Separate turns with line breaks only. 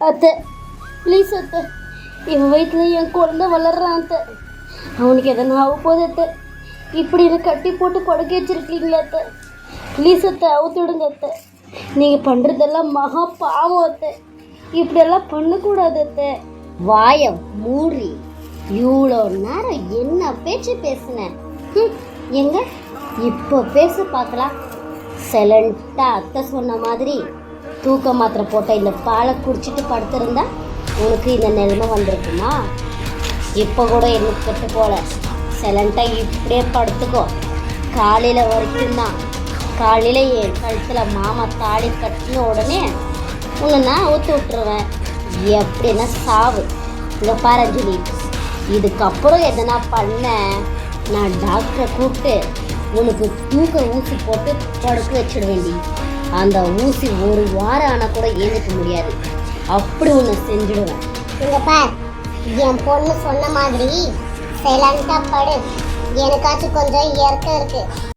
அத்தை ப்ளீஸ் அத்தை, என் வயிற்றுல என் குழந்தை வளர்றான் அத்தை. அவனுக்கு எதனா ஆக போகுது அத்தை. இப்படி என்னை கட்டி போட்டு படுக்க வச்சிருக்கீங்களா அத்தை? ப்ளீஸ் அத்தை, அவுத்து விடுங்க அத்தை. நீங்கள் பண்ணுறதெல்லாம் மகா பாவம் அத்தை. இப்படியெல்லாம் பண்ணக்கூடாது அத்தை.
வாய மூடி. இவ்வளோ நேரம் என்ன பேச்சு பேசுனேன்? எங்க இப்போ பேச பார்க்கலாம். சைலண்டா அத்தை சொன்ன மாதிரி தூக்க மாத்திரை போட்ட இந்த பாலை குடிச்சிட்டு படுத்திருந்தா உனக்கு இந்த நிலைமை வந்திருக்குமா? இப்போ கூட எனக்கு கெட்டு போல. சைலண்டாக இப்படியே படுத்துக்கோ. காலையில் வரைக்கும் தான். காலையில் என் கழுத்தில் மாமா தாலி கட்டின உடனே உன்னை நான் ஊற்றி விட்டுருவேன். எப்படின்னா சாவு. இங்கே பாரஞ்சலி, இதுக்கப்புறம் எதனா பண்ண நான் டாக்டரை கூப்பிட்டு உனக்கு தூக்க ஊசி போட்டு படுக்க வச்சிட வேண்டி. அந்த ஊசி ஒரு வாரம் ஆனால் கூட ஏந்துக்க முடியாது. அப்படி ஒன்று செஞ்சுடுவேன்.
இங்க பார், என் பொண்ணு சொன்ன மாதிரி சைலண்டா படு. எனக்காச்சும் கொஞ்சம் இயற்கை இருக்கு.